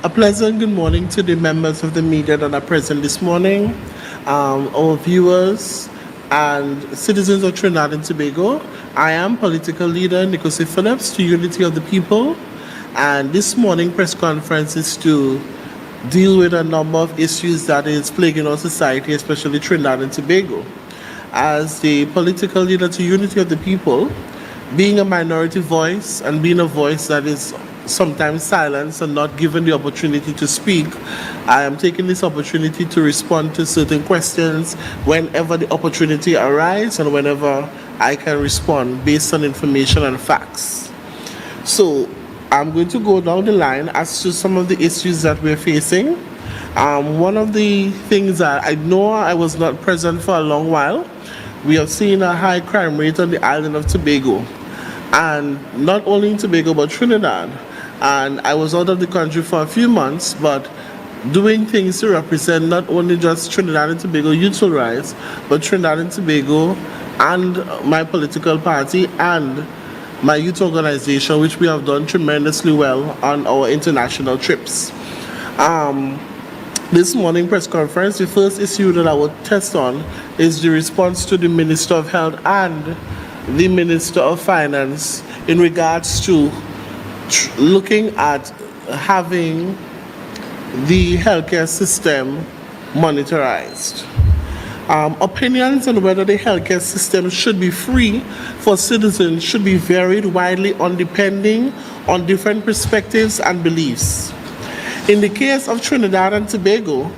A pleasant good morning to the members of the media that are present this morning, our viewers, and citizens of Trinidad and Tobago. I am political leader Nicosi Phillips to Unity of the People, and this morning press conference is to deal with a number of issues that is plaguing our society, especially Trinidad and Tobago. As the political leader to Unity of the People, being a minority voice and being a voice that is sometimes silenced and not given the opportunity to speak, I am taking this opportunity to respond to certain questions whenever the opportunity arises and whenever I can respond based on information and facts. So I'm going to go down the line as to some of the issues that we're facing. One of the things that I know I was not present for a long while, we have seen a high crime rate on the island of Tobago, and not only in Tobago but Trinidad. And I was out of the country for a few months, but doing things to represent not only just Trinidad and Tobago Youth Will Rise, but Trinidad and Tobago and my political party and my youth organization, which we have done tremendously well on our international trips. This morning press conference, the first issue that I will test on is the response to the Minister of Health and the Minister of Finance in regards to looking at having the healthcare system monitorized. Opinions on whether the healthcare system should be free for citizens should be varied widely depending on different perspectives and beliefs. In the case of Trinidad and Tobago,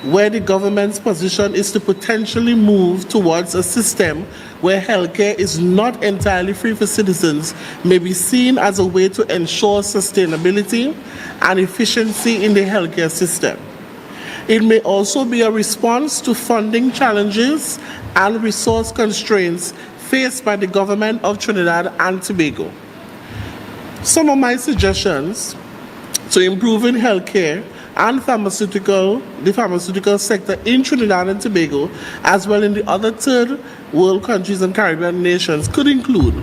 where the government's position is to potentially move towards a system where healthcare is not entirely free for citizens, may be seen as a way to ensure sustainability and efficiency in the healthcare system. It may also be a response to funding challenges and resource constraints faced by the government of Trinidad and Tobago. Some of my suggestions to improving healthcare and the pharmaceutical sector in Trinidad and Tobago, as well in the other third world countries and Caribbean nations, could include: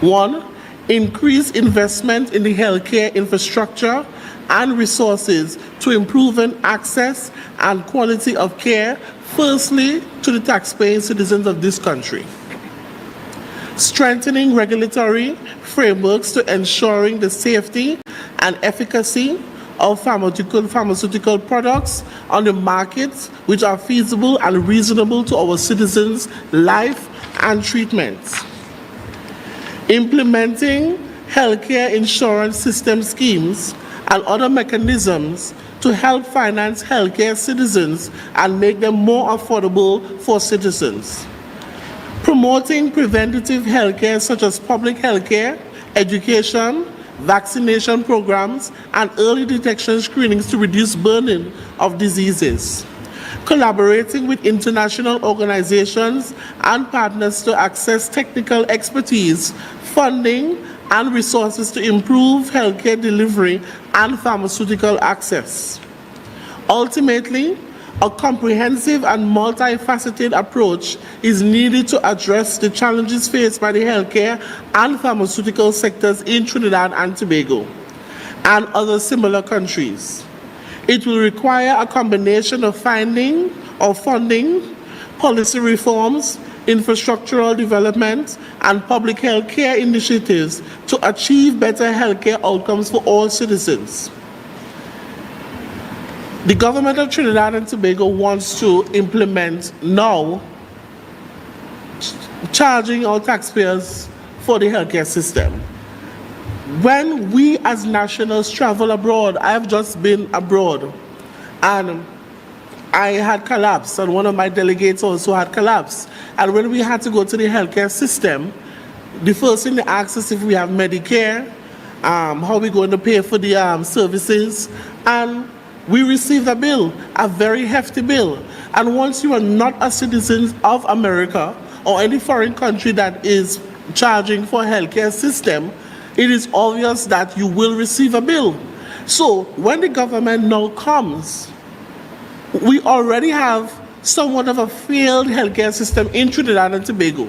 1. Increase investment in the healthcare infrastructure and resources to improving access and quality of care, firstly to the taxpaying citizens of this country. Strengthening regulatory frameworks to ensuring the safety and efficacy of pharmaceutical products on the markets which are feasible and reasonable to our citizens' life and treatments. Implementing healthcare insurance system schemes and other mechanisms to help finance healthcare citizens and make them more affordable for citizens. Promoting preventative healthcare such as public healthcare, education, vaccination programs, and early detection screenings to reduce burden of diseases. Collaborating with international organizations and partners to access technical expertise, funding, and resources to improve healthcare delivery and pharmaceutical access. Ultimately, a comprehensive and multifaceted approach is needed to address the challenges faced by the healthcare and pharmaceutical sectors in Trinidad and Tobago and other similar countries. It will require a combination of funding, policy reforms, infrastructural development, and public health care initiatives to achieve better healthcare outcomes for all citizens. The government of Trinidad and Tobago wants to implement now charging our taxpayers for the healthcare system. When we as nationals travel abroad, I have just been abroad and I had collapsed, and one of my delegates also had collapsed. And when we had to go to the healthcare system, the first thing they asked us if we have Medicare, how we going to pay for the services, and we received a bill, a very hefty bill. And once you are not a citizen of America or any foreign country that is charging for a healthcare system, it is obvious that you will receive a bill. So when the government now comes, we already have somewhat of a failed healthcare system in Trinidad and Tobago.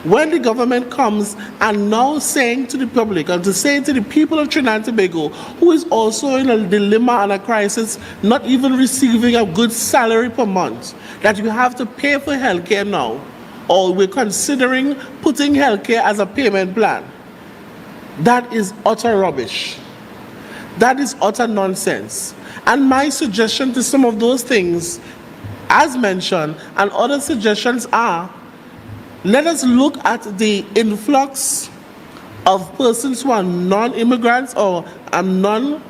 When the government comes and now saying to the public and to say to the people of Trinidad and Tobago, who is also in a dilemma and a crisis, not even receiving a good salary per month, that you have to pay for healthcare now, or we're considering putting healthcare as a payment plan, that is utter rubbish. That is utter nonsense. And my suggestion to some of those things, as mentioned, and other suggestions are, let us look at the influx of persons who are non-immigrants or non-members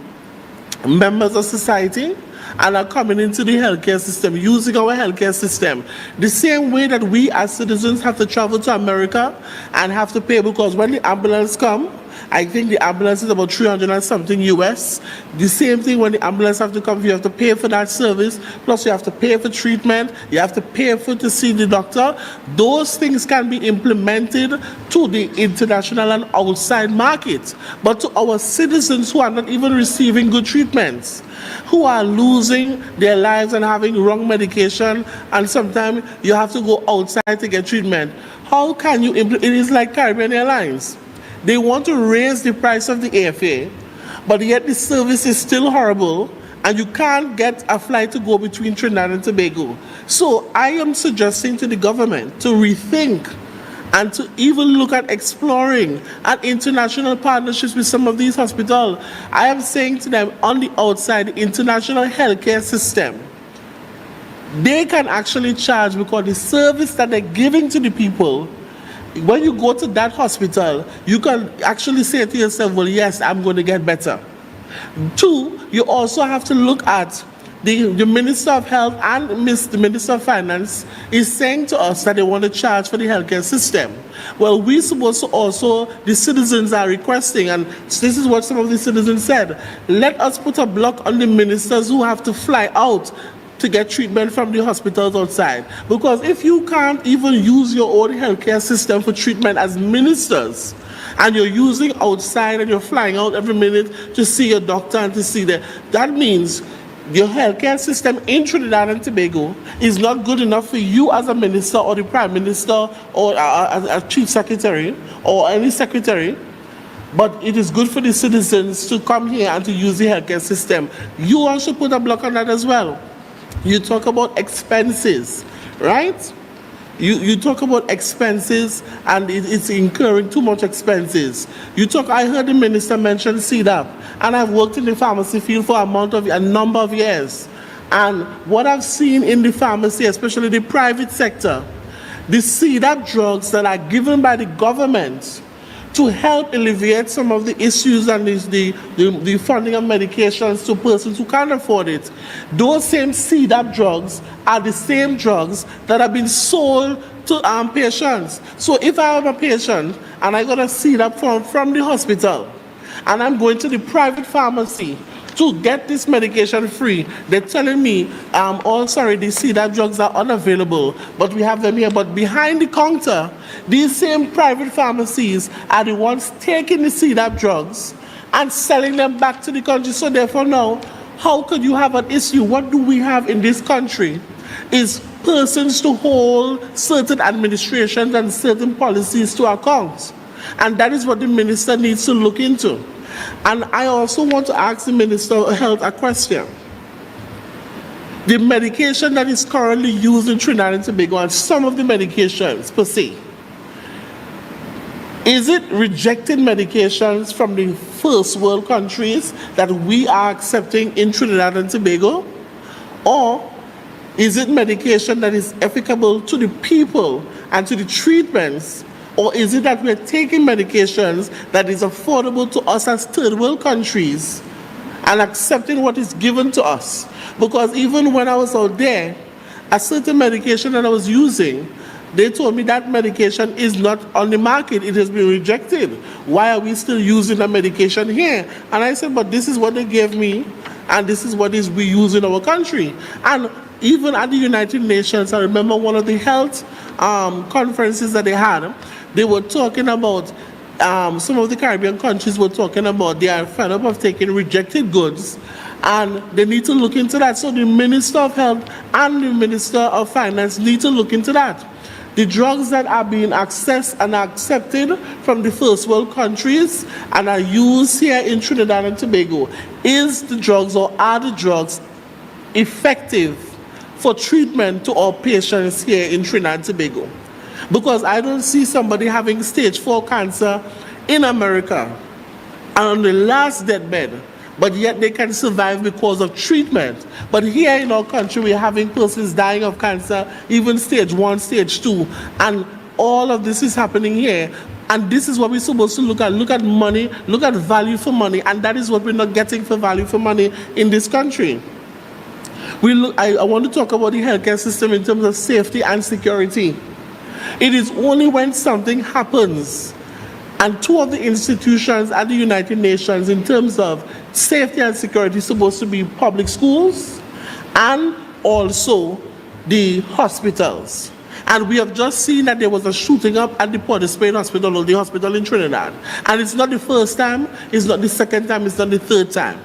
of society and are coming into the healthcare system, using our healthcare system. The same way that we as citizens have to travel to America and have to pay, because when the ambulance come, I think the ambulance is about 300 and something US. The same thing when the ambulance have to come, you have to pay for that service, plus you have to pay for treatment, you have to pay for to see the doctor. Those things can be implemented to the international and outside market. But to our citizens who are not even receiving good treatments, who are losing their lives and having wrong medication, and sometimes you have to go outside to get treatment. How can you it is like Caribbean Airlines. They want to raise the price of the airfare, but yet the service is still horrible, and you can't get a flight to go between Trinidad and Tobago. So I am suggesting to the government to rethink and to even look at exploring an international partnerships with some of these hospitals. I am saying to them, on the outside, the international healthcare system, they can actually charge, because the service that they're giving to the people, when you go to that hospital, you can actually say to yourself, well, yes, I'm going to get better. Two, you also have to look at the Minister of Health and the Minister of Finance is saying to us that they want to charge for the healthcare system. Well, we're supposed to also, the citizens are requesting, and this is what some of the citizens said, let us put a block on the ministers who have to fly out to get treatment from the hospitals outside. Because if you can't even use your own healthcare system for treatment as ministers, and you're using outside and you're flying out every minute to see your doctor and to see that means your healthcare system in Trinidad and Tobago is not good enough for you as a minister or the prime minister or a chief secretary or any secretary, but it is good for the citizens to come here and to use the healthcare system. You also put a block on that as well. You talk about expenses, right? You talk about expenses, and it's incurring too much expenses. I heard the minister mention CDAP, and I've worked in the pharmacy field for a number of years. And what I've seen in the pharmacy, especially the private sector, the CDAP drugs that are given by the government to help alleviate some of the issues and the funding of medications to persons who can't afford it. Those same CDAP drugs are the same drugs that have been sold to patients. So if I am a patient and I got a CDAP from the hospital and I'm going to the private pharmacy to get this medication free, they're telling me, the CDAP drugs are unavailable, but we have them here. But behind the counter, these same private pharmacies are the ones taking the CDAP drugs and selling them back to the country. So therefore now, how could you have an issue? What do we have in this country is persons to hold certain administrations and certain policies to account. And that is what the minister needs to look into. And I also want to ask the Minister of Health a question. The medication that is currently used in Trinidad and Tobago, and some of the medications per se, is it rejected medications from the first world countries that we are accepting in Trinidad and Tobago? Or is it medication that is applicable to the people and to the treatments? Or is it that we're taking medications that is affordable to us as third world countries and accepting what is given to us? Because even when I was out there, a certain medication that I was using, they told me that medication is not on the market. It has been rejected. Why are we still using that medication here? And I said, but this is what they gave me, and this is what we use in our country. And even at the United Nations, I remember one of the health conferences that they had, they were talking about, some of the Caribbean countries were talking about they are fed up of taking rejected goods, and they need to look into that. So the Minister of Health and the Minister of Finance need to look into that. the drugs that are being accessed and accepted from the first world countries and are used here in Trinidad and Tobago, is the drugs or are the drugs effective for treatment to our patients here in Trinidad and Tobago? Because I don't see somebody having stage 4 cancer in America and on the last deathbed, but yet they can survive because of treatment. But here in our country, we're having persons dying of cancer, even stage 1, stage 2, and all of this is happening here. And this is what we're supposed to look at. Look at money, look at value for money, and that is what we're not getting for value for money in this country. I want to talk about the healthcare system in terms of safety and security. It is only when something happens, and two of the institutions at the United Nations in terms of safety and security supposed to be public schools and also the hospitals. And we have just seen that there was a shooting up at the Port of Spain Hospital or the hospital in Trinidad. And it's not the first time, it's not the second time, it's not the third time.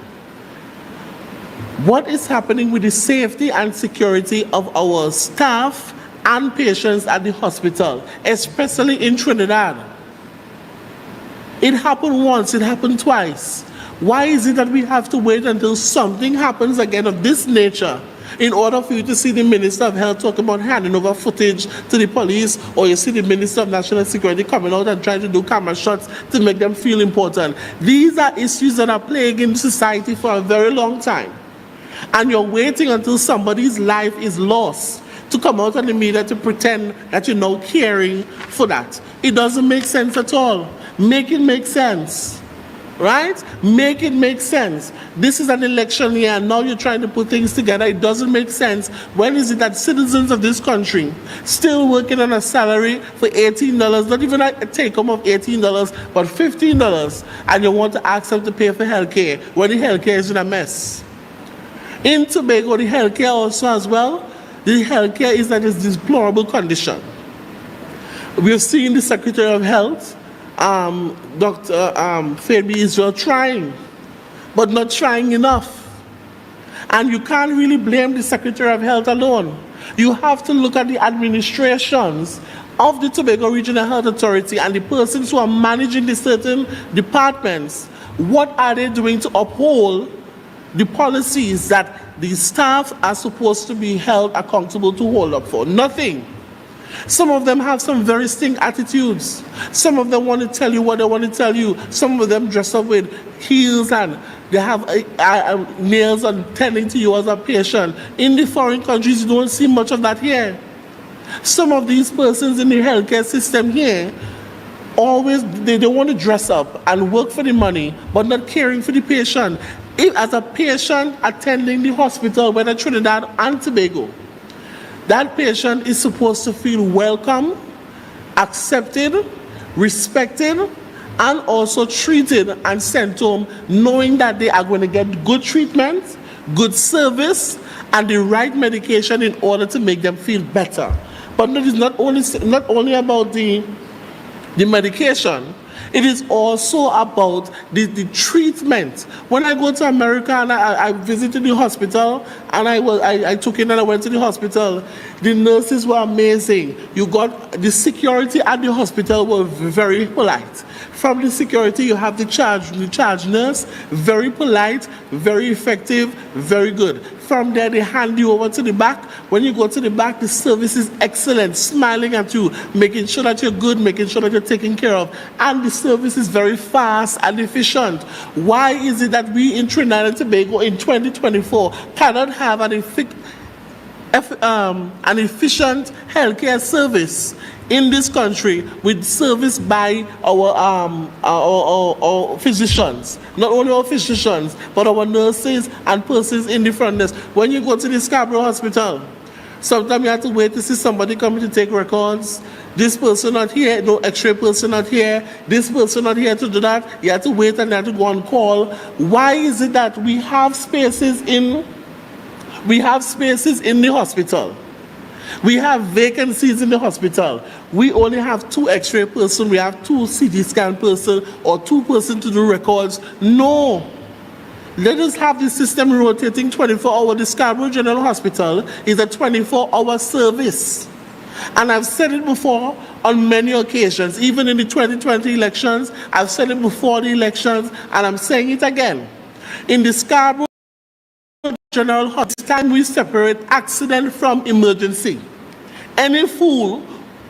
What is happening with the safety and security of our staff and patients at the hospital, especially in Trinidad? It happened once, it happened twice. Why is it that we have to wait until something happens again of this nature in order for you to see the Minister of Health talk about handing over footage to the police, or you see the Minister of National Security coming out and trying to do camera shots to make them feel important? These are issues that are plaguing society for a very long time. And you're waiting until somebody's life is lost to come out on the media to pretend that you're now caring for that. It doesn't make sense at all. Make it make sense, right? Make it make sense. This is an election year, and now you're trying to put things together. It doesn't make sense. When is it that citizens of this country still working on a salary for $18, not even a take-home of $18, but $15, and you want to ask them to pay for healthcare when the healthcare is in a mess? In Tobago, the healthcare also as well, the healthcare is at its deplorable condition. We've seen the Secretary of Health, Dr. Fabi Israel, trying, but not trying enough. And you can't really blame the Secretary of Health alone. You have to look at the administrations of the Tobago Regional Health Authority and the persons who are managing the certain departments. What are they doing to uphold the policies that the staff are supposed to be held accountable to hold up for? Nothing. Some of them have some very stink attitudes. Some of them want to tell you what they want to tell you. Some of them dress up with heels and they have nails and tending to you as a patient. In the foreign countries, you don't see much of that here. Some of these persons in the healthcare system here, always, they want to dress up and work for the money, but not caring for the patient. If, as a patient attending the hospital, whether Trinidad and Tobago, that patient is supposed to feel welcome, accepted, respected, and also treated and sent home knowing that they are going to get good treatment, good service, and the right medication in order to make them feel better. But it is not only about the medication. It is also about the treatment. When I go to America and I visited the hospital, and I took in and I went to the hospital, the nurses were amazing. You got the security at the hospital were very polite. From the security, you have the charge nurse, very polite, very effective, very good. From there, they hand you over to the back. When you go to the back, the service is excellent, smiling at you, making sure that you're good, making sure that you're taken care of. And the service is very fast and efficient. Why is it that we in Trinidad and Tobago in 2024 cannot have an efficient healthcare service in this country with service by our physicians? Not only our physicians, but our nurses and persons in the front desk. When you go to the Scarborough Hospital, sometimes you have to wait to see somebody coming to take records. This person not here, no X-ray person not here, this person not here to do that. You have to wait and you have to go on call. Why is it that we have spaces in the hospital? We have vacancies in the hospital. We only have 2 X-ray person, we have 2 CT scan person, or 2 person to do records. No. Let us have the system rotating 24 hours. The Scarborough General Hospital is a 24-hour service. And I've said it before on many occasions, even in the 2020 elections, I've said it before the elections, and I'm saying it again. In the Scarborough General Hospital, it's time we separate accident from emergency. Any fool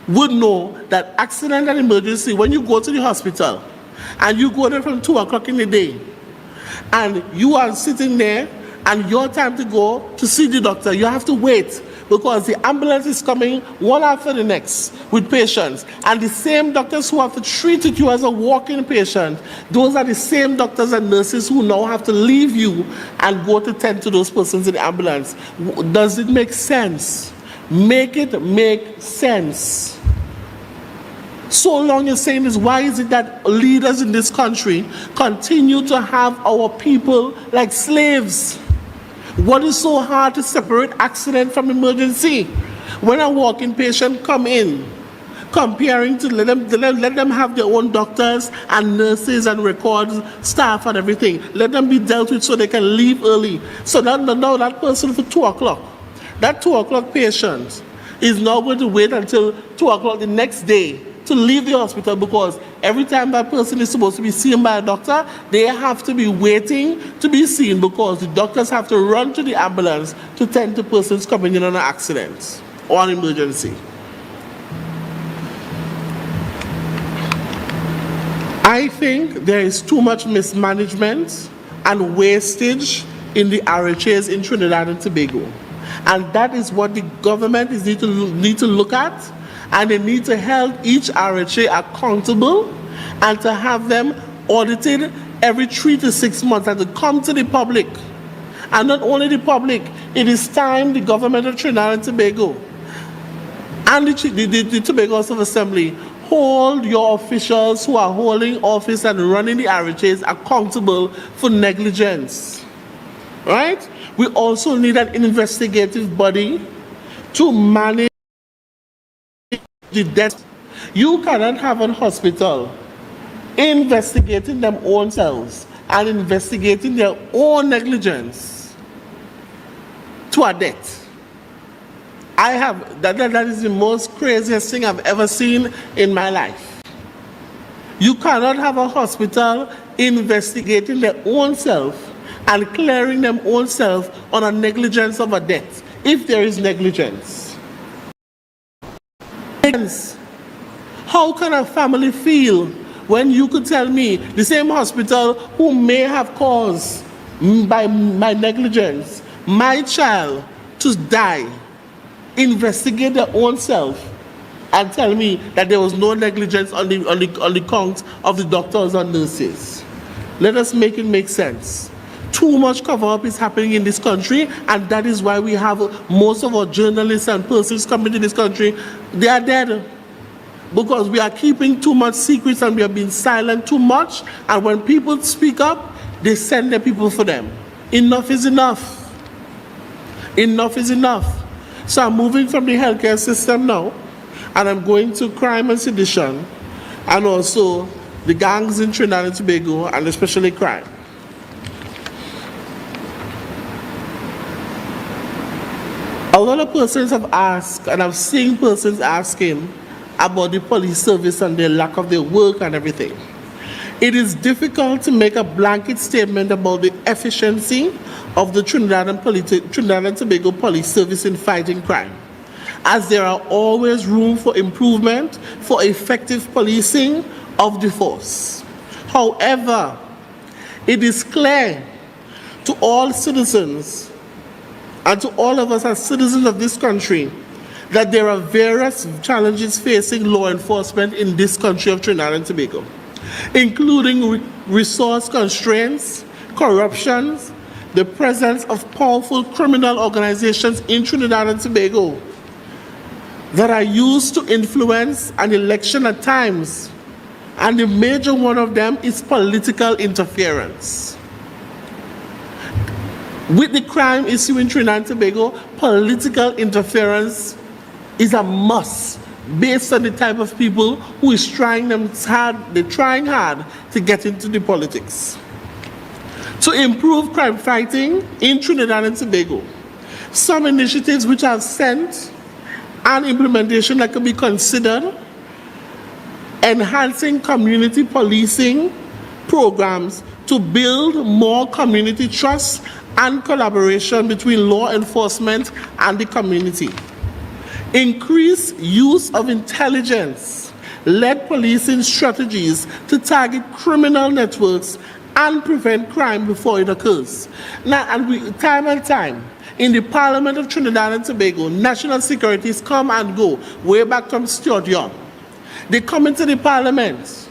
would know that accident and emergency, when you go to the hospital, and you go there from 2 o'clock in the day, and you are sitting there, and your time to go to see the doctor, you have to wait because the ambulance is coming one after the next with patients. And the same doctors who have to treat you as a walk-in patient, those are the same doctors and nurses who now have to leave you and go to tend to those persons in the ambulance. Does it make sense? Make it make sense. So long you're saying this, why is it that leaders in this country continue to have our people like slaves? What is so hard to separate accident from emergency? When a walk-in patient come in, comparing to let them have their own doctors and nurses and records, staff and everything. Let them be dealt with so they can leave early. So now that person for 2 o'clock, that 2 o'clock patient is now going to wait until 2 o'clock the next day to leave the hospital, because every time that person is supposed to be seen by a doctor, they have to be waiting to be seen because the doctors have to run to the ambulance to tend to persons coming in on an accident or an emergency. I think there is too much mismanagement and wastage in the RHAs in Trinidad and Tobago. And that is what the government need to look at. And they need to hold each RHA accountable and to have them audited every 3 to 6 months and to come to the public. And not only the public, it is time the government of Trinidad and Tobago and the Tobago House of Assembly hold your officials who are holding office and running the RHAs accountable for negligence. Right? We also need an investigative body to manage the death. You cannot have a hospital investigating them own selves and investigating their own negligence to a death. That is the most craziest thing I've ever seen in my life. You cannot have a hospital investigating their own self and clearing them own self on a negligence of a death, if there is negligence. How can a family feel when you could tell me the same hospital who may have caused by my negligence my child to die investigate their own self and tell me that there was no negligence on the count of the doctors and nurses? Let us make it make sense. Too much cover-up is happening in this country, and that is why we have most of our journalists and persons coming to this country, they are dead. Because we are keeping too much secrets and we are being silent too much, and when people speak up, they send their people for them. Enough is enough. Enough is enough. So I'm moving from the healthcare system now, and I'm going to crime and sedition, and also the gangs in Trinidad and Tobago, and especially crime. A lot of persons have asked, and I've seen persons asking about the police service and their lack of their work and everything. It is difficult to make a blanket statement about the efficiency of the Trinidad and Tobago police service in fighting crime, as there are always room for improvement for effective policing of the force. However, it is clear to all citizens and to all of us as citizens of this country that there are various challenges facing law enforcement in this country of Trinidad and Tobago, including resource constraints, corruption, the presence of powerful criminal organizations in Trinidad and Tobago that are used to influence an election at times, and the major one of them is political interference. With the crime issue in Trinidad and Tobago, political interference is a must based on the type of people who is trying hard to get into the politics. To improve crime fighting in Trinidad and Tobago, some initiatives which I've sent and implementation that could be considered: enhancing community policing programs to build more community trust and collaboration between law enforcement and the community. Increase use of intelligence-led policing strategies to target criminal networks and prevent crime before it occurs. Now, time and time, in the Parliament of Trinidad and Tobago, national securities come and go, way back from Stuart Young. They come into the Parliament,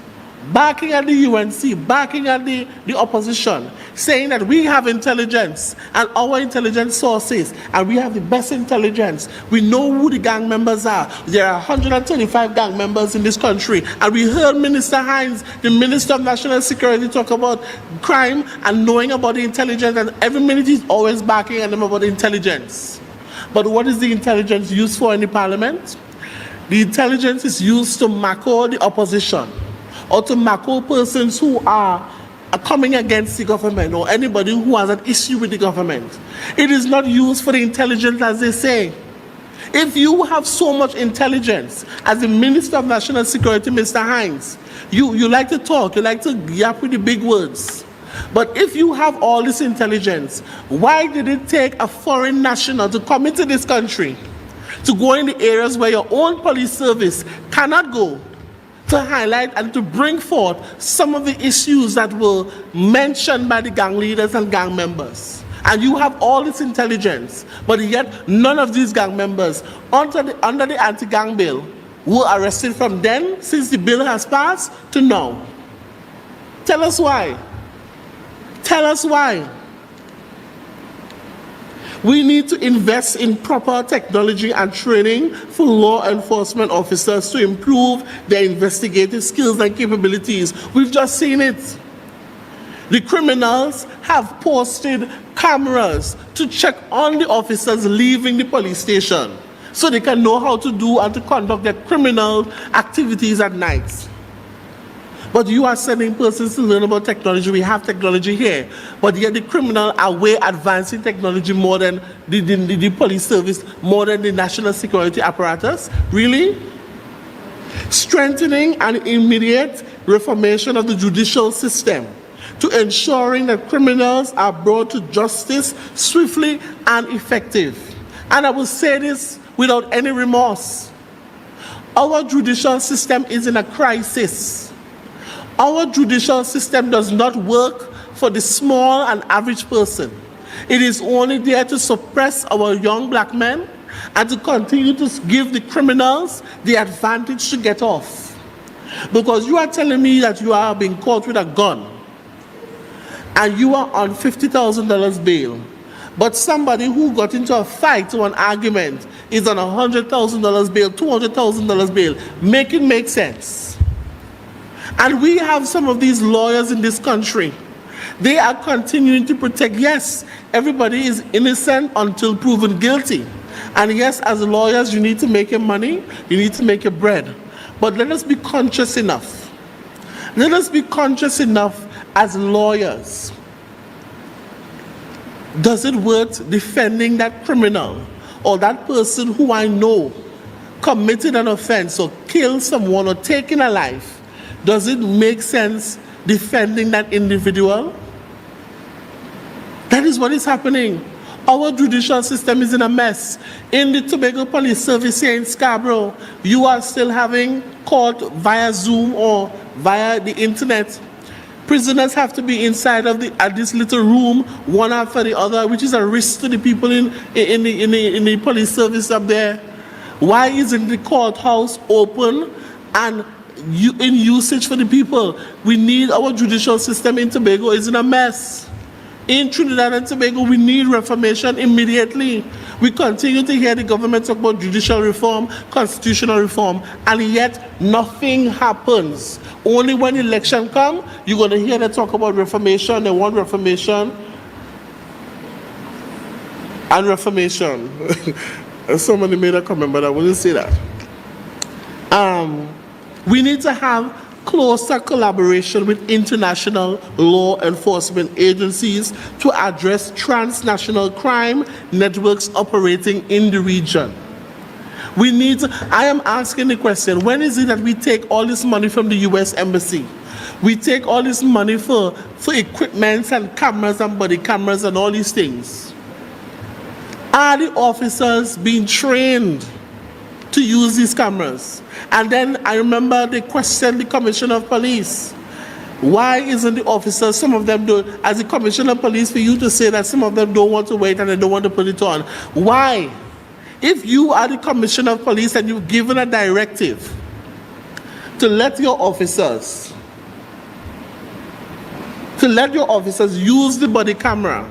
backing at the UNC, backing at the opposition, saying that we have intelligence and our intelligence sources, and we have the best intelligence. We know who the gang members are. There are 125 gang members in this country, and we heard Minister Hines, the Minister of National Security, talk about crime and knowing about the intelligence, and every minute he's always backing at them about the intelligence. But what is the intelligence used for in the Parliament? The intelligence is used to macro the opposition, or to macro persons who are coming against the government, or anybody who has an issue with the government. It is not used for the intelligence, as they say. If you have so much intelligence as the Minister of National Security, Mr. Hines, you like to talk, you like to yap with the big words. But if you have all this intelligence, why did it take a foreign national to come into this country, to go in the areas where your own police service cannot go, to highlight and to bring forth some of the issues that were mentioned by the gang leaders and gang members? And you have all this intelligence, but yet none of these gang members under the anti-gang bill were arrested from then, since the bill has passed, to now. Tell us why. Tell us why. We need to invest in proper technology and training for law enforcement officers to improve their investigative skills and capabilities. We've just seen it. The criminals have posted cameras to check on the officers leaving the police station, so they can know how to do and to conduct their criminal activities at night. But you are sending persons to learn about technology. We have technology here, but yet the criminal are way advancing technology more than the police service, more than the national security apparatus. Really? Strengthening and immediate reformation of the judicial system to ensuring that criminals are brought to justice swiftly and effective. And I will say this without any remorse. Our judicial system is in a crisis. Our judicial system does not work for the small and average person. It is only there to suppress our young black men and to continue to give the criminals the advantage to get off. Because you are telling me that you are being caught with a gun and you are on $50,000 bail, but somebody who got into a fight or an argument is on $100,000 bail, $200,000 bail. Make it make sense. And we have some of these lawyers in this country. They are continuing to protect. Yes, everybody is innocent until proven guilty. And yes, as lawyers, you need to make your money, you need to make your bread. But let us be conscious enough. Let us be conscious enough as lawyers. Does it worth defending that criminal or that person who I know committed an offense or killed someone or taken a life? Does it make sense defending that individual? That is what is happening. Our judicial system is in a mess. In the Tobago Police Service here in Scarborough, you are still having court via Zoom or via the internet. Prisoners have to be inside of this little room, one after the other, which is a risk to the people in the police service up there. Why isn't the courthouse open and in usage for the people? We need our judicial system in Tobago is in a mess. In Trinidad and Tobago, we need reformation immediately. We continue to hear the government talk about judicial reform, constitutional reform, and yet nothing happens. Only when election comes, you're going to hear them talk about reformation. They want reformation and reformation. Somebody made a comment, but I wouldn't say that. We need to have closer collaboration with international law enforcement agencies to address transnational crime networks operating in the region. We need to, I am asking the question, when is it that we take all this money from the U.S. Embassy? We take all this money for equipment and cameras and body cameras and all these things. Are the officers being trained to use these cameras? And then I remember they questioned the Commissioner of Police. Why isn't the officers, some of them do, as the Commissioner of Police, for you to say that some of them don't want to wait and they don't want to put it on? Why? If you are the Commissioner of Police and you've given a directive to let your officers use the body camera,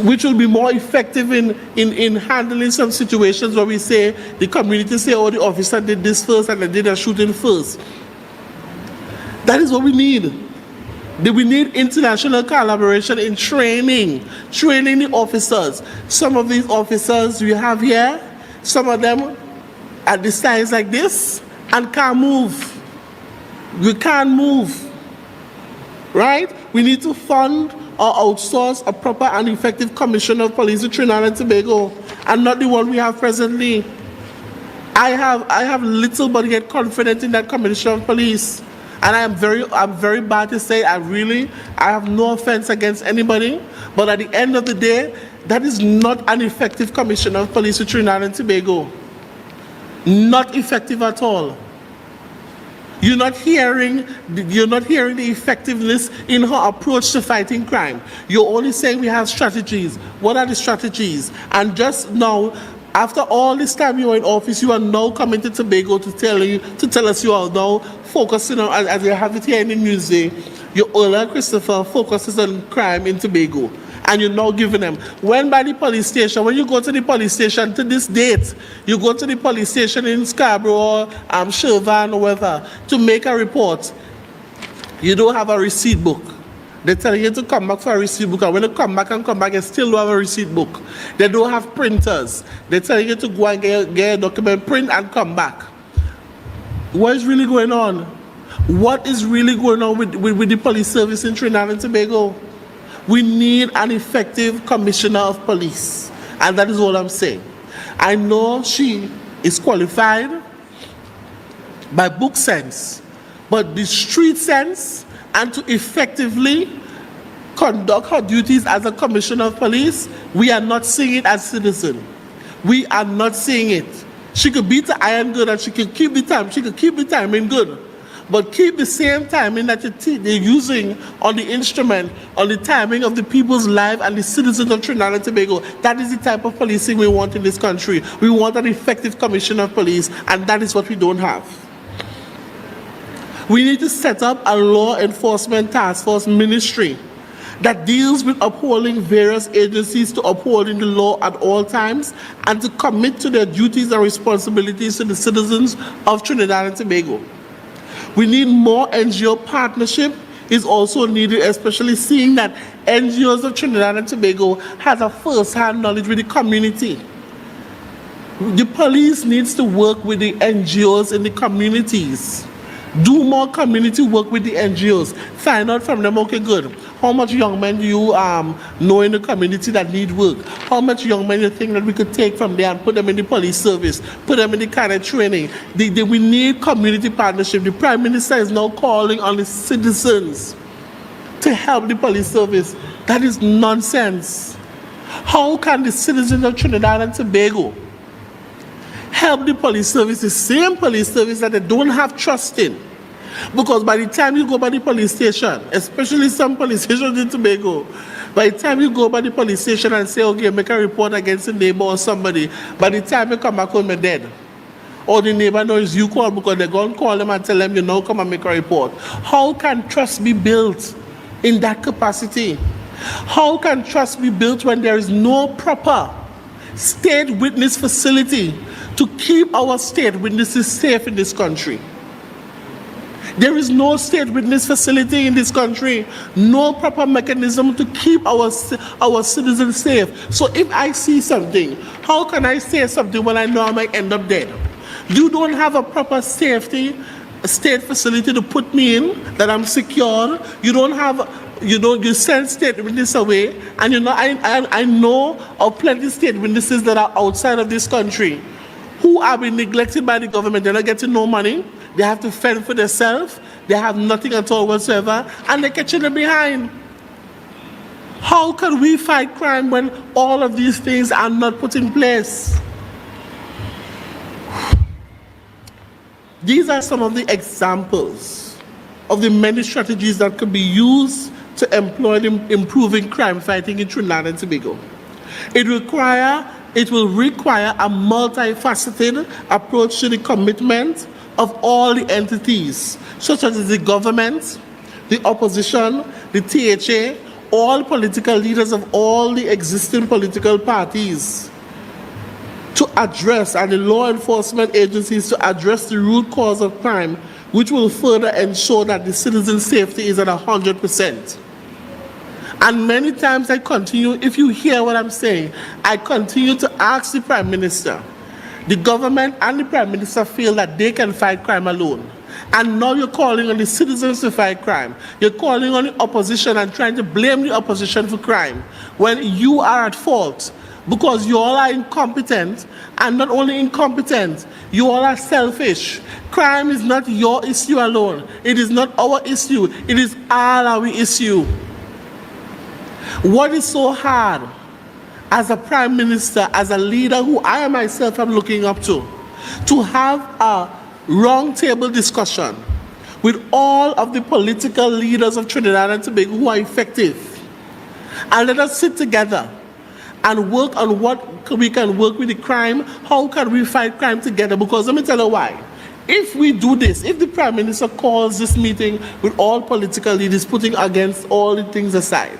which will be more effective in handling some situations where we say, the community say, oh, the officer did this first and they did a shooting first. That is what we need. We need international collaboration in training the officers. Some of these officers we have here, some of them are the size like this and can't move. We can't move, right? We need to fund or outsource a proper and effective Commissioner of Police to Trinidad and Tobago, and not the one we have presently. I have little but yet confidence in that Commissioner of Police. And I'm very bad to say, I have no offense against anybody, but at the end of the day, that is not an effective Commissioner of Police to Trinidad and Tobago. Not effective at all. You're not hearing the effectiveness in her approach to fighting crime. You're only saying we have strategies. What are the strategies? And just now, after all this time you were in office, you are now coming to Tobago to tell us you are now focusing on, as you have it here in the news, your Ola Christopher focuses on crime in Tobago. And you're now giving them. When you go to the police station to this date, you go to the police station in Scarborough, Shervan or whatever, to make a report, you don't have a receipt book. They tell you to come back for a receipt book, and when you come back, you still don't have a receipt book. They don't have printers. They tell you to go and get a document, print and come back. What is really going on? What is really going on with the police service in Trinidad and Tobago? We need an effective Commissioner of Police, and that is all I'm saying. I know she is qualified by book sense, but the street sense and to effectively conduct her duties as a Commissioner of Police, we are not seeing it as citizens. We are not seeing it. She could beat the iron good and she could keep the time. She could keep the timing good. But keep the same timing that they're using on the instrument, on the timing of the people's life and the citizens of Trinidad and Tobago. That is the type of policing we want in this country. We want an effective Commissioner of Police, and that is what we don't have. We need to set up a law enforcement task force ministry that deals with upholding various agencies to upholding the law at all times and to commit to their duties and responsibilities to the citizens of Trinidad and Tobago. We need more NGO partnership is also needed, especially seeing that NGOs of Trinidad and Tobago has a first-hand knowledge with the community. The police needs to work with the NGOs in the communities. Do more community work with the NGOs. Find out from them, okay, good. How much young men do you know in the community that need work? How much young men do you think that we could take from there and put them in the police service, put them in the kind of training? We need community partnership. The Prime Minister is now calling on the citizens to help the police service. That is nonsense. How can the citizens of Trinidad and Tobago help the police service, the same police service that they don't have trust in? Because by the time you go by the police station, especially some police stations in Tobago, by the time you go by the police station and say, okay, make a report against a neighbor or somebody, by the time you come back home, you're dead. Or the neighbor knows you call because they're going to call them and tell them, you know, come and make a report. How can trust be built in that capacity? How can trust be built when there is no proper state witness facility to keep our state witnesses safe in this country? There is no state witness facility in this country, no proper mechanism to keep our citizens safe. So if I see something, how can I say something when I know I might end up dead? You don't have a proper safety state facility to put me in, that I'm secure. You don't have you send state witnesses away, and I know of plenty of state witnesses that are outside of this country who are being neglected by the government. They're not getting no money. They have to fend for themselves. They have nothing at all whatsoever, and they're catching them behind. How can we fight crime when all of these things are not put in place? These are some of the examples of the many strategies that could be used to employ in improving crime fighting in Trinidad and Tobago. It will require a multifaceted approach to the commitment of all the entities, such as the government, the opposition, the THA, all political leaders of all the existing political parties to address, and the law enforcement agencies to address the root cause of crime, which will further ensure that the citizen's safety is at 100%. And many times I continue, if you hear what I'm saying, I continue to ask the Prime Minister. The government and the Prime Minister feel that they can fight crime alone. And now you're calling on the citizens to fight crime. You're calling on the opposition and trying to blame the opposition for crime when you are at fault because you all are incompetent, and not only incompetent, you all are selfish. Crime is not your issue alone. It is not our issue. It is all our issue. What is so hard as a Prime Minister, as a leader who I myself am looking up to have a roundtable discussion with all of the political leaders of Trinidad and Tobago who are effective, and let us sit together and work on what we can work with the crime, how can we fight crime together? Because let me tell you why. If we do this, if the Prime Minister calls this meeting with all political leaders, putting against all the things aside,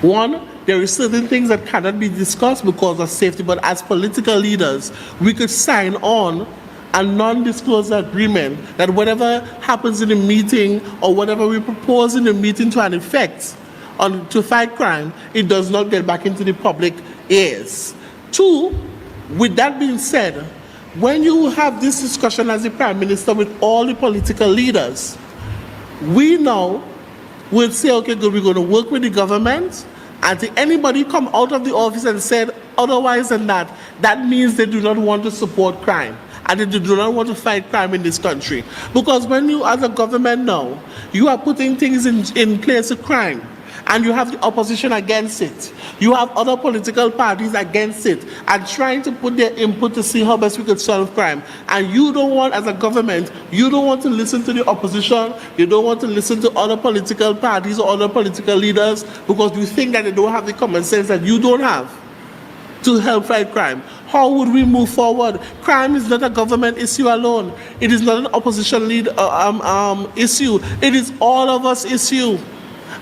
one, there are certain things that cannot be discussed because of safety, but as political leaders, we could sign on a non-disclosure agreement that whatever happens in the meeting or whatever we propose in the meeting to an effect to fight crime, it does not get back into the public ears. Two, with that being said, when you have this discussion as the Prime Minister with all the political leaders, we now will say, okay, good, we're going to work with the government. And if anybody come out of the office and said otherwise than that, that means they do not want to support crime and they do not want to fight crime in this country. Because when you, as a government now, you are putting things in place of crime, and you have the opposition against it. You have other political parties against it and trying to put their input to see how best we could solve crime. And you don't want, as a government, you don't want to listen to the opposition, you don't want to listen to other political parties or other political leaders because you think that they don't have the common sense that you don't have to help fight crime. How would we move forward? Crime is not a government issue alone. It is not an opposition issue. It is all of us issue.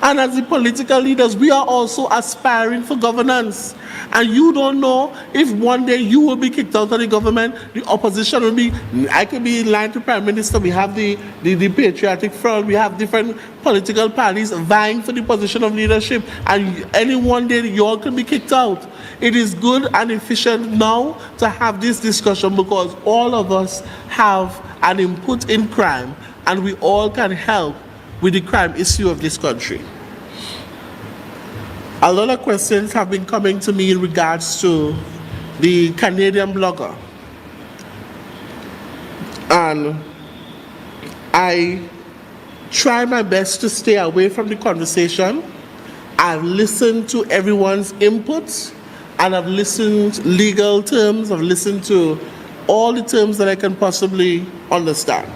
And as the political leaders, we are also aspiring for governance. And you don't know if one day you will be kicked out of the government, the opposition will be, I could be in line to Prime Minister, we have the Patriotic Front, we have different political parties vying for the position of leadership, and any one day you all could be kicked out. It is good and efficient now to have this discussion because all of us have an input in crime and we all can help with the crime issue of this country. A lot of questions have been coming to me in regards to the Canadian blogger. And I try my best to stay away from the conversation. I've listened to everyone's inputs, and I've listened legal terms, I've listened to all the terms that I can possibly understand.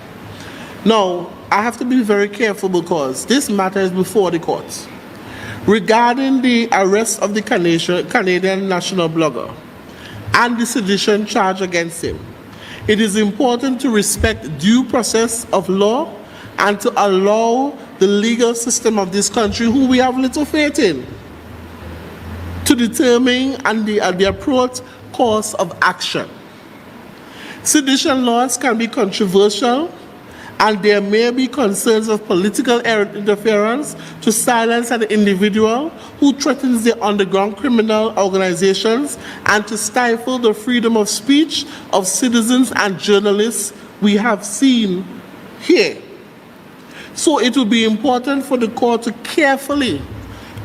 Now, I have to be very careful because this matter is before the courts. Regarding the arrest of the Canadian national blogger and the sedition charge against him, it is important to respect due process of law and to allow the legal system of this country, who we have little faith in, to determine the appropriate course of action. Sedition laws can be controversial, and there may be concerns of political interference to silence an individual who threatens the underground criminal organizations and to stifle the freedom of speech of citizens and journalists we have seen here. So it will be important for the court to carefully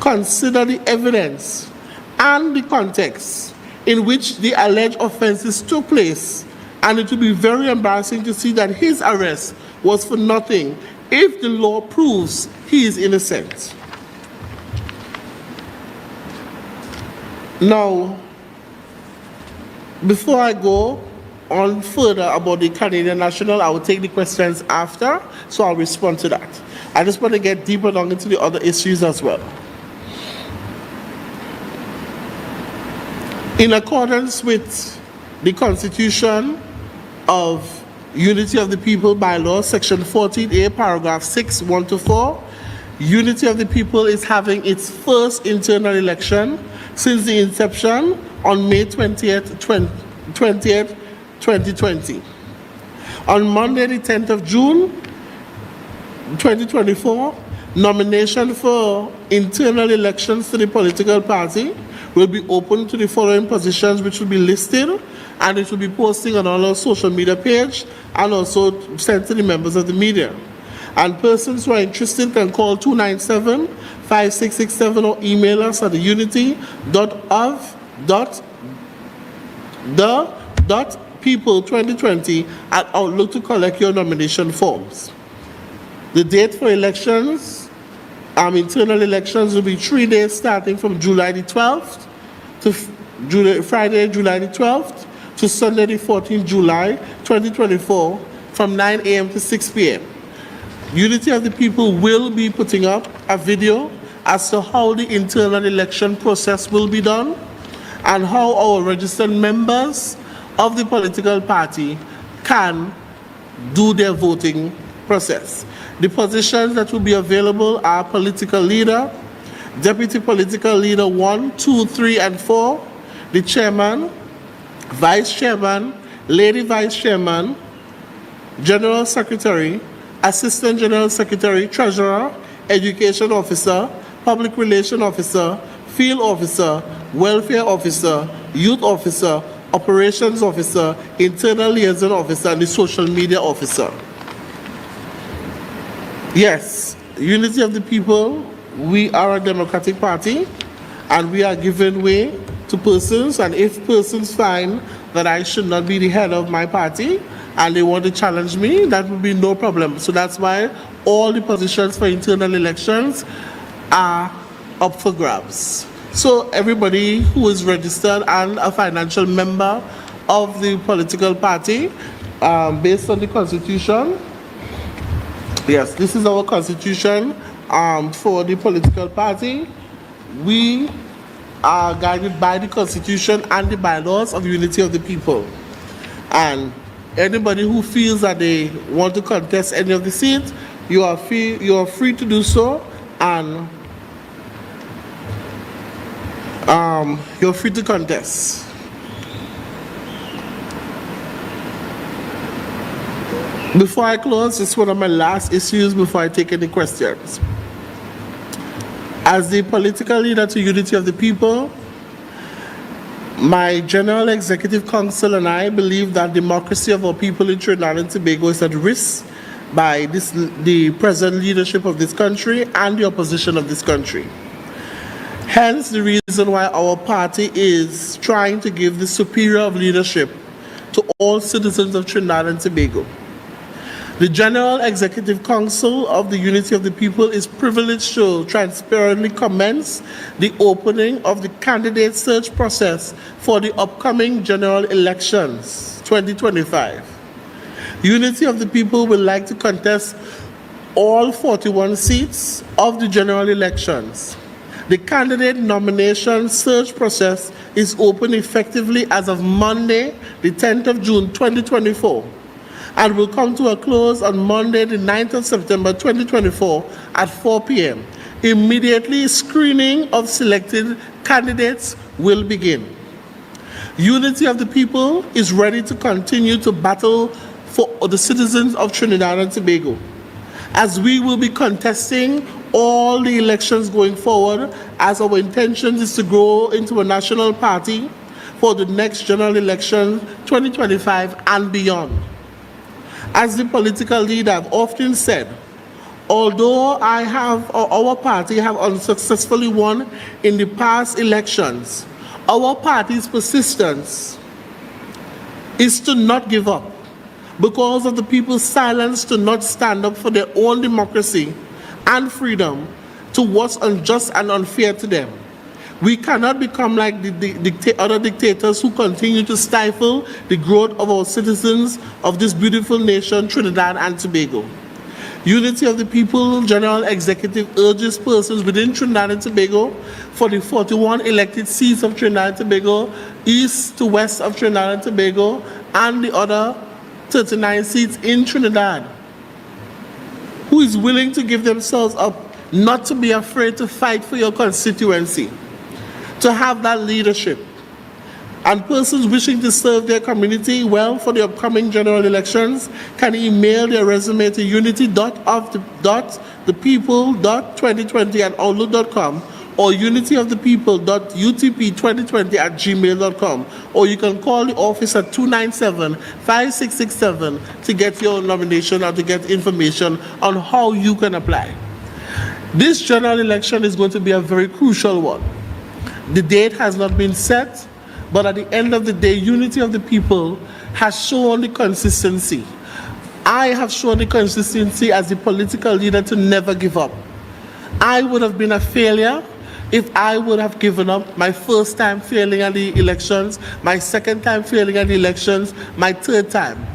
consider the evidence and the context in which the alleged offenses took place, and it will be very embarrassing to see that his arrest was for nothing if the law proves he is innocent. Now, before I go on further about the Canadian National, I will take the questions after, so I'll respond to that. I just want to get deeper down into the other issues as well. In accordance with the Constitution of Unity of the People bylaw, section 14A, paragraph 6, 1 to 4, Unity of the People is having its first internal election since the inception on May 20th, 2020. On Monday, the 10th of June, 2024, nomination for internal elections to the political party will be open to the following positions, which will be listed, and it will be posting on our social media page and also sent to the members of the media. And persons who are interested can call 297-5667 or email us at unity.of.the.people2020@outlook to collect your nomination forms. The date for elections, internal elections, will be 3 days starting from July the 12th to Friday, July the 12th to Sunday the 14th July 2024 from 9 a.m. to 6 p.m. Unity of the People will be putting up a video as to how the internal election process will be done and how our registered members of the political party can do their voting process. The positions that will be available are political leader, deputy political leader 1, 2, 3, and 4, the chairman, vice chairman, lady vice chairman, general secretary, assistant general secretary, treasurer, education officer, public relation officer, field officer, welfare officer, youth officer, operations officer, internal liaison officer, and the social media officer. Yes, Unity of the People, we are a democratic party, and we are giving way to persons, and if persons find that I should not be the head of my party and they want to challenge me, that would be no problem. So that's why all the positions for internal elections are up for grabs. So everybody who is registered and a financial member of the political party, based on the Constitution, yes, this is our Constitution for the political party. We are guided by the Constitution and the bylaws of Unity of the People. And anybody who feels that they want to contest any of the seats, you are free to do so, and you're free to contest. Before I close, this is one of my last issues before I take any questions. As the political leader to Unity of the People, my General Executive Council and I believe that democracy of our people in Trinidad and Tobago is at risk by the present leadership of this country and the opposition of this country. Hence the reason why our party is trying to give the superior of leadership to all citizens of Trinidad and Tobago. The General Executive Council of the Unity of the People is privileged to transparently commence the opening of the candidate search process for the upcoming general elections 2025. Unity of the People would like to contest all 41 seats of the general elections. The candidate nomination search process is open effectively as of Monday, the 10th of June 2024. And will come to a close on Monday, the 9th of September 2024 at 4 p.m. Immediately, screening of selected candidates will begin. Unity of the People is ready to continue to battle for the citizens of Trinidad and Tobago, as we will be contesting all the elections going forward, as our intention is to grow into a national party for the next general election 2025 and beyond. As the political leader, I've often said, Although our party have unsuccessfully won in the past elections, our party's persistence is to not give up because of the people's silence to not stand up for their own democracy and freedom to what's unjust and unfair to them. We cannot become like the other dictators who continue to stifle the growth of our citizens of this beautiful nation, Trinidad and Tobago. Unity of the People General Executive urges persons within Trinidad and Tobago for the 41 elected seats of Trinidad and Tobago, east to west of Trinidad and Tobago, and the other 39 seats in Trinidad, who is willing to give themselves up, not to be afraid to fight for your constituency, to have that leadership. And persons wishing to serve their community well for the upcoming general elections can email their resume to unity.ofthepeople.2020@outlook.com or unityofthepeople.utp2020@gmail.com, or you can call the office at 297-5667 to get your nomination or to get information on how you can apply. This general election is going to be a very crucial one. The date has not been set, but at the end of the day, Unity of the People has shown the consistency. I have shown the consistency as a political leader to never give up. I would have been a failure if I would have given up my first time failing at the elections, my second time failing at the elections, my third time.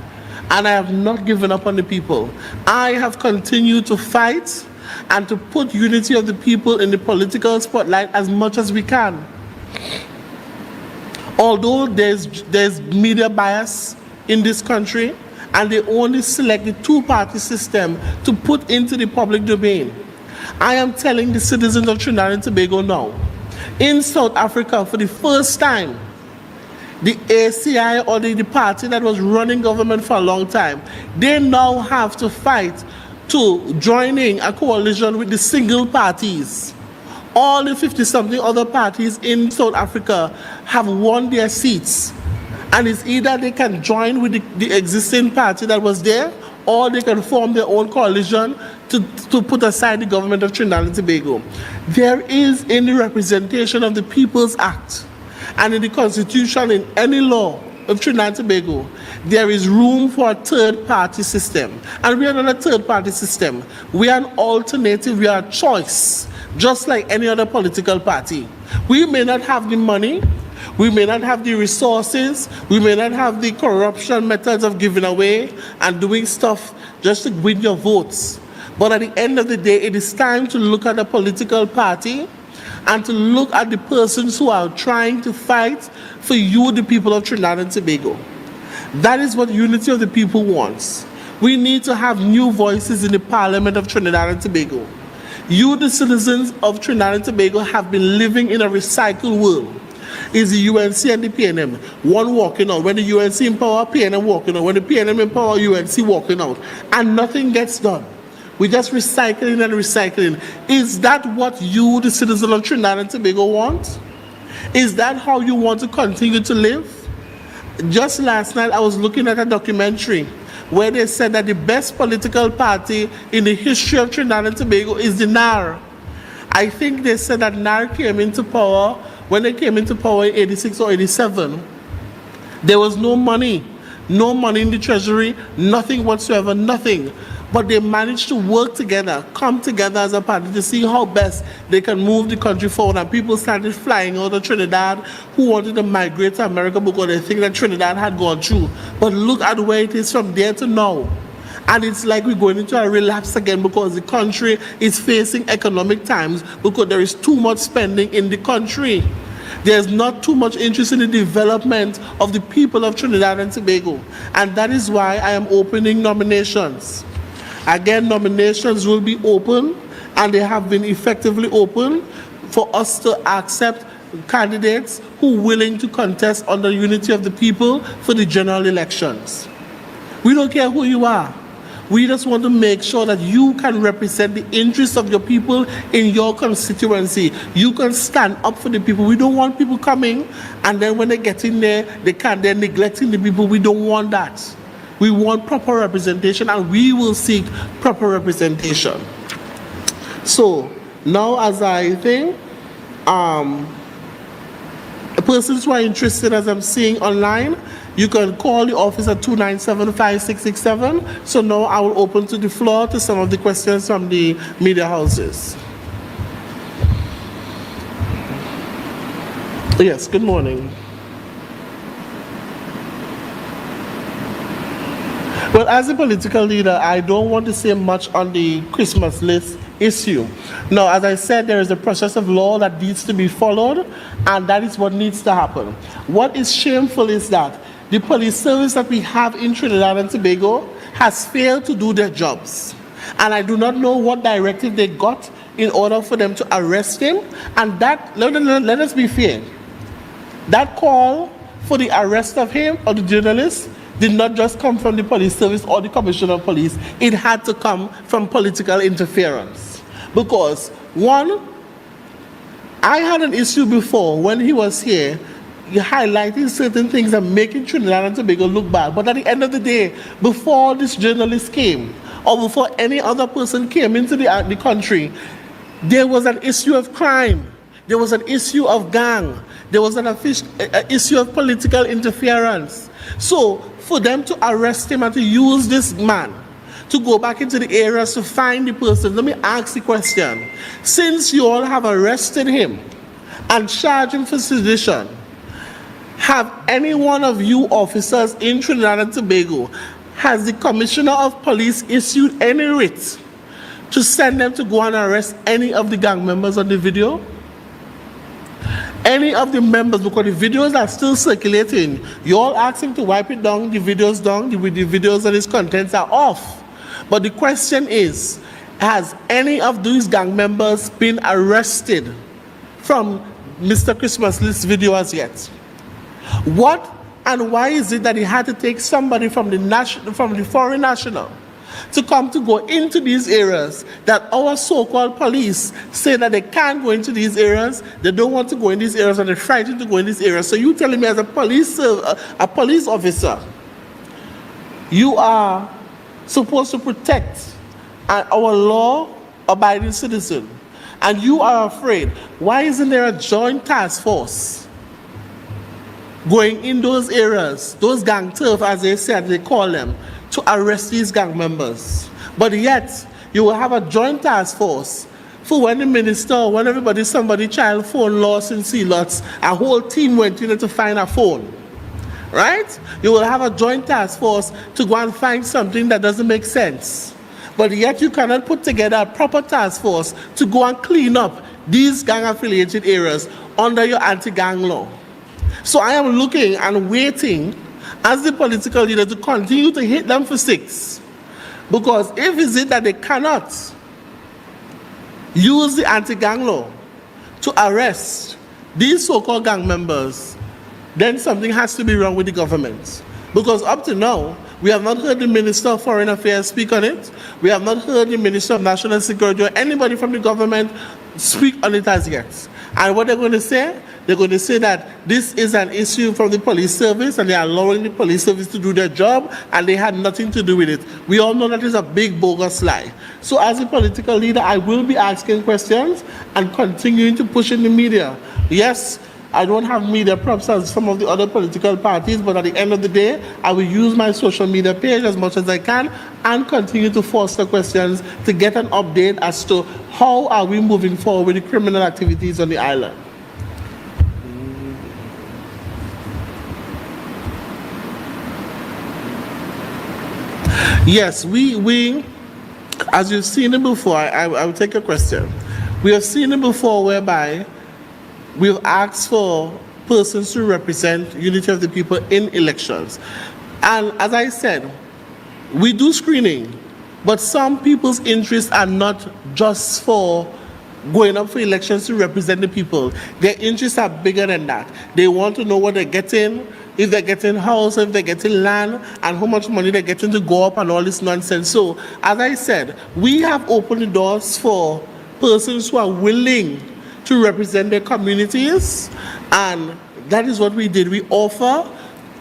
And I have not given up on the people. I have continued to fight and to put Unity of the People in the political spotlight as much as we can. Although there's media bias in this country, and they only select the two-party system to put into the public domain, I am telling the citizens of Trinidad and Tobago now, in South Africa, for the first time, the ACI, or the party that was running government for a long time, they now have to fight to joining a coalition with the single parties. All the 50-something other parties in South Africa have won their seats. And it's either they can join with the existing party that was there, or they can form their own coalition to put aside the government of Trinidad and Tobago. There is, in the Representation of the People's Act and in the Constitution, in any law of Trinidad and Tobago, there is room for a third-party system. And we are not a third-party system. We are an alternative, we are a choice, just like any other political party. We may not have the money, we may not have the resources, we may not have the corruption methods of giving away and doing stuff just to win your votes. But at the end of the day, it is time to look at a political party and to look at the persons who are trying to fight for you, the people of Trinidad and Tobago. That is what Unity of the People wants. We need to have new voices in the Parliament of Trinidad and Tobago. You, the citizens of Trinidad and Tobago, have been living in a recycled world. It's the UNC and the PNM, one walking out. When the UNC in power, PNM walking out. When the PNM in power, UNC walking out. And nothing gets done. We're just recycling and recycling. Is that what you, the citizen of Trinidad and Tobago, want? Is that how you want to continue to live? Just last night, I was looking at a documentary where they said that the best political party in the history of Trinidad and Tobago is the NAR. I think they said that NAR came into power, when they came into power in 86 or 87, there was no money in the treasury, nothing whatsoever, nothing. But they managed to work together, come together as a party to see how best they can move the country forward. And people started flying out of Trinidad who wanted to migrate to America because they think that Trinidad had gone through. But look at where it is from there to now. And it's like we're going into a relapse again because the country is facing economic times because there is too much spending in the country. There's not too much interest in the development of the people of Trinidad and Tobago. And that is why I am opening nominations. Again, nominations will be open, and they have been effectively open for us to accept candidates who are willing to contest under Unity of the People for the general elections. We don't care who you are. We just want to make sure that you can represent the interests of your people in your constituency. You can stand up for the people. We don't want people coming, and then when they get in there, they're neglecting the people. We don't want that. We want proper representation, and we will seek proper representation. So now, as I think, persons who are interested, as I'm seeing online, you can call the office at 297-5667. So now I will open to the floor to some of the questions from the media houses. Yes, good morning. Well, as a political leader, I don't want to say much on the Christmas list issue. Now, as I said, there is a process of law that needs to be followed, and that is what needs to happen. What is shameful is that the police service that we have in Trinidad and Tobago has failed to do their jobs. And I do not know what directive they got in order for them to arrest him. And that, let us be fair, that call for the arrest of him or the journalist did not just come from the police service or the commissioner of police. It had to come from political interference. Because one, I had an issue before when he was here, highlighting certain things and making Trinidad and Tobago look bad. But at the end of the day, before this journalist came, or before any other person came into the country, there was an issue of crime. There was an issue of gang. There was an issue of political interference. So for them to arrest him and to use this man to go back into the areas to find the person, let me ask the question. Since you all have arrested him and charged him for sedition, have any one of you officers in Trinidad and Tobago, has the commissioner of police issued any writ to send them to go and arrest any of the gang members on the video? Any of the members, because the videos are still circulating. You all asked him to wipe it down, the videos down, the videos and its contents are off. But the question is, has any of these gang members been arrested from Mr. Christmas list video as yet? What and why is it that he had to take somebody from the foreign national to come to go into these areas that our so-called police say that they can't go into these areas, they don't want to go in these areas, and they're frightened to go in these areas? So you telling me as a police officer, you are supposed to protect our law-abiding citizen, and you are afraid? Why isn't there a joint task force going in those areas, those gang turf, as they said, they call them, to arrest these gang members? But yet, you will have a joint task force for when the minister, when somebody child phone lost in Sealots, a whole team went in to find a phone, right? You will have a joint task force to go and find something that doesn't make sense. But yet you cannot put together a proper task force to go and clean up these gang-affiliated areas under your anti-gang law. So I am looking and waiting as the political leader to continue to hit them for 6. Because if it's it that they cannot use the anti-gang law to arrest these so-called gang members, then something has to be wrong with the government. Because up to now, we have not heard the Minister of Foreign Affairs speak on it. We have not heard the Minister of National Security or anybody from the government speak on it as yet. And what they're going to say? They're going to say that this is an issue from the police service and they are allowing the police service to do their job and they had nothing to do with it. We all know that is a big bogus lie. So as a political leader, I will be asking questions and continuing to push in the media. Yes, I don't have media props as some of the other political parties, but at the end of the day, I will use my social media page as much as I can and continue to foster questions to get an update as to how are we moving forward with the criminal activities on the island. Yes, we as you've seen it before, I will take a question. We have seen it before whereby we've asked for persons to represent unity of the people in elections. And as I said, we do screening, but some people's interests are not just for going up for elections to represent the people. Their interests are bigger than that. They want to know what they're getting, if they're getting house, if they're getting land, and how much money they're getting to go up and all this nonsense. So, as I said, we have opened the doors for persons who are willing to represent their communities, and that is what we did. We offer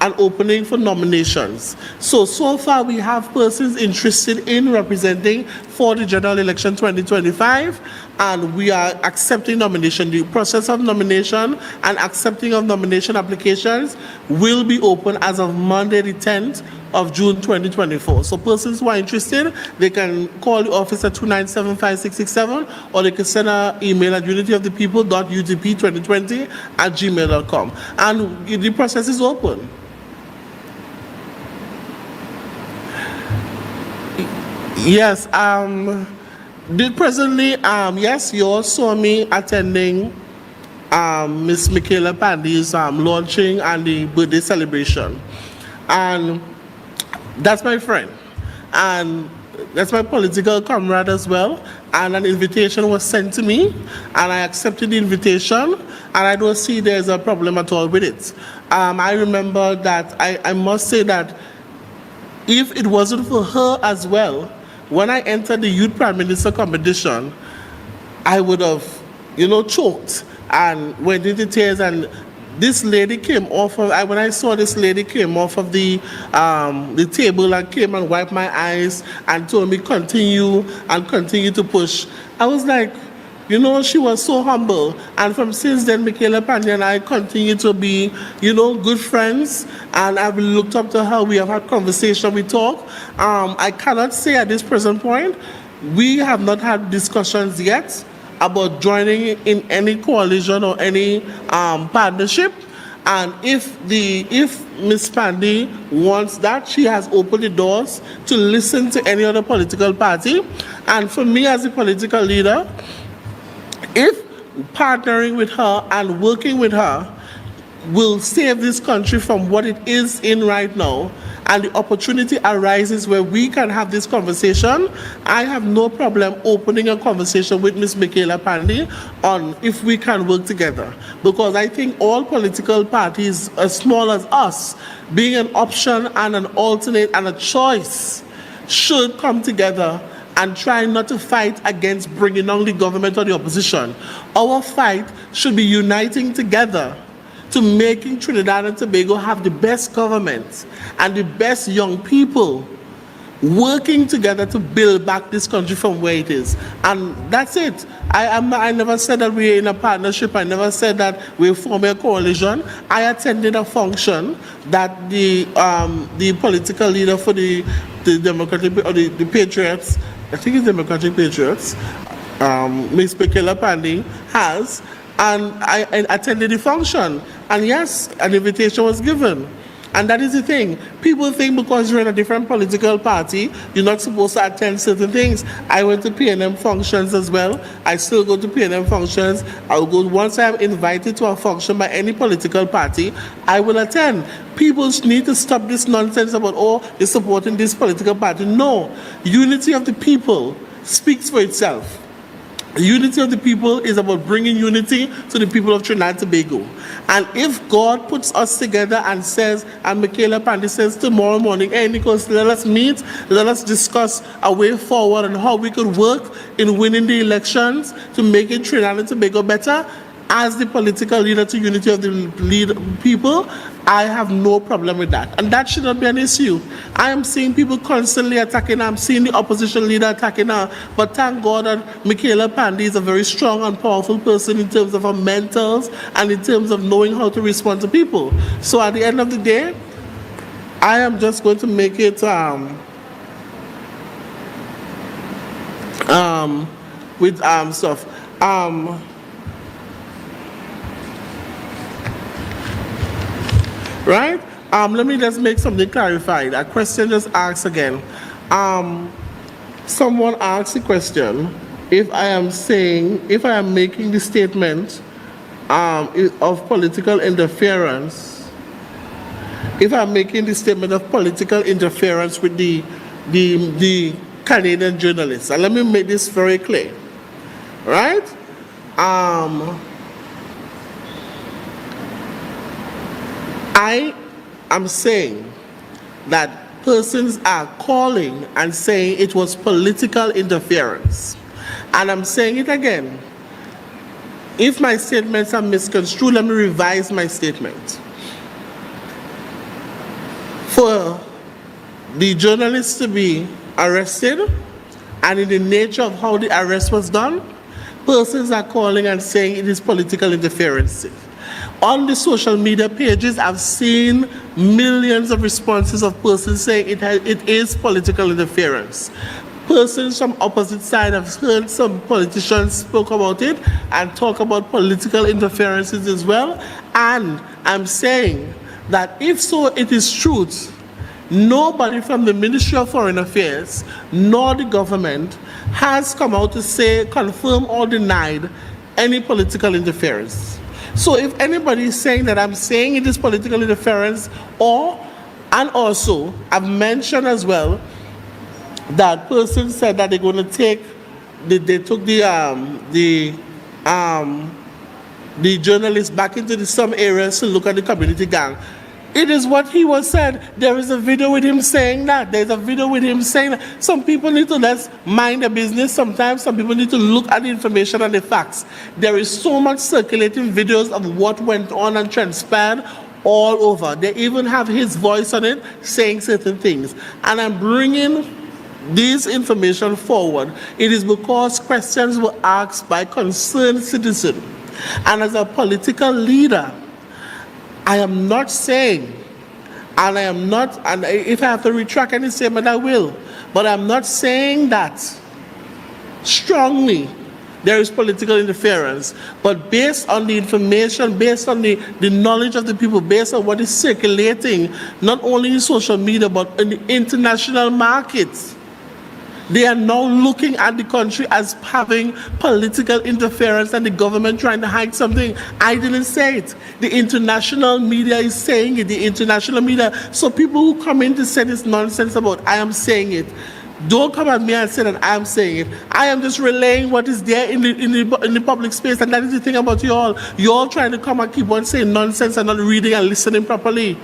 an opening for nominations. So far we have persons interested in representing for the general election 2025, and we are accepting nomination. The process of nomination and accepting of nomination applications will be open as of Monday the 10th of June 2024. So persons who are interested, they can call the office at 297-5667, or they can send an email at unityofthepeople.utp2020@gmail.com. And the process is open. Yes, presently, yes, you all saw me attending Miss Michaela Pandy's launching and the birthday celebration. And that's my friend. And that's my political comrade as well. And an invitation was sent to me, and I accepted the invitation, and I don't see there's a problem at all with it. I remember that I must say that if it wasn't for her as well, when I entered the Youth Prime Minister competition, I would have, choked and went into tears. And this lady came off of, when I saw this lady came off of the table and came and wiped my eyes and told me continue to push, I was like, she was so humble. And from since then, Michaela Pandy and I continue to be, good friends. And I've looked up to her. We have had conversation. We talk. I cannot say at this present point, we have not had discussions yet about joining in any coalition or any partnership. And if Ms. Pandy wants that, she has opened the doors to listen to any other political party. And for me as a political leader, if partnering with her and working with her will save this country from what it is in right now, and the opportunity arises where we can have this conversation, I have no problem opening a conversation with Ms. Michaela Pandy on if we can work together. Because I think all political parties, as small as us, being an option and an alternate and a choice, should come together and try not to fight against bringing down the government or the opposition. Our fight should be uniting together to making Trinidad and Tobago have the best government and the best young people working together to build back this country from where it is. And that's it. I never said that we're in a partnership. I never said that we're forming a coalition. I attended a function that the political leader for the Democratic or the Patriots, I think it's Democratic Patriots, Ms. Michaela Pandy has, and I attended the function. And yes, an invitation was given. And that is the thing. People think because you're in a different political party, you're not supposed to attend certain things. I went to PNM functions as well. I still go to PNM functions. I'll go once I'm invited to a function by any political party, I will attend. People need to stop this nonsense about, they're supporting this political party. No. Unity of the people speaks for itself. The unity of the people is about bringing unity to the people of Trinidad and Tobago. And if God puts us together and says, and Michaela Pandy says tomorrow morning, hey, Nicholas, let us meet, let us discuss a way forward and how we could work in winning the elections to make it Trinidad and Tobago better, as the political leader to unity of the people, I have no problem with that. And that should not be an issue. I am seeing people constantly attacking her. I'm seeing the opposition leader attacking her. But thank God that Michaela Pandy is a very strong and powerful person in terms of her mentals and in terms of knowing how to respond to people. So at the end of the day, I am just going to make it with stuff. Right? Let me just make something clarified. A question just asked again. Someone asked the question, if I am making the statement of political interference, if I'm making the statement of political interference with the Canadian journalists. And let me make this very clear. Right? I am saying that persons are calling and saying it was political interference. And I'm saying it again. If my statements are misconstrued, let me revise my statement. For the journalists to be arrested and in the nature of how the arrest was done, persons are calling and saying it is political interference. On the social media pages, I've seen millions of responses of persons saying it is political interference. Persons from opposite side have heard some politicians spoke about it and talk about political interferences as well. And I'm saying that if so it is truth, nobody from the Ministry of Foreign Affairs nor the government has come out to say, confirm or denied any political interference. So if anybody is saying that I'm saying it is political interference, and also I've mentioned as well that person said that they're going to take, they took the journalists back into some areas to look at the community gang. It is what he was said. There is a video with him saying that. There's a video with him saying that. Some people need to just mind their business. Sometimes some people need to look at the information and the facts. There is so much circulating videos of what went on and transpired all over. They even have his voice on it saying certain things. And I'm bringing this information forward. It is because questions were asked by concerned citizens. And as a political leader, I am not saying, and if I have to retract any statement, I will, but I'm not saying that strongly there is political interference, but based on the information, based on the knowledge of the people, based on what is circulating, not only in social media, but in the international markets, they are now looking at the country as having political interference and the government trying to hide something. I didn't say it. The international media is saying it. The international media. So people who come in to say this nonsense about I am saying it, don't come at me and say that I am saying it. I am just relaying what is there in the public space, and that is the thing about you all. You're all trying to come and keep on saying nonsense and not reading and listening properly.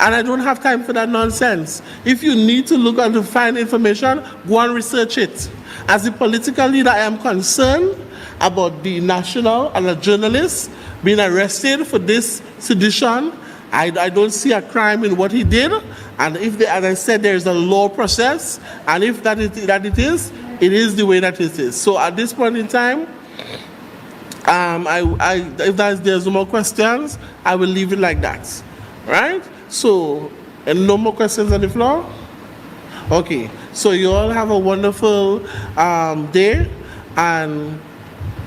And I don't have time for that nonsense. If you need to look and to find information, go and research it. As a political leader, I am concerned about the national and a journalist being arrested for this sedition. I don't see a crime in what he did. And if, as I said, there is a law process, and if it is the way that it is. So at this point in time, if there's no more questions, I will leave it like that. Right? So, and no more questions on the floor? Okay, so you all have a wonderful day, and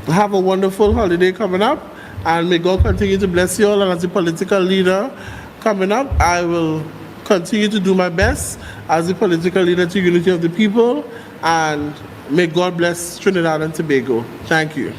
have a wonderful holiday coming up, and may God continue to bless you all. And as a political leader coming up, I will continue to do my best as a political leader to unity of the people, and may God bless Trinidad and Tobago. Thank you.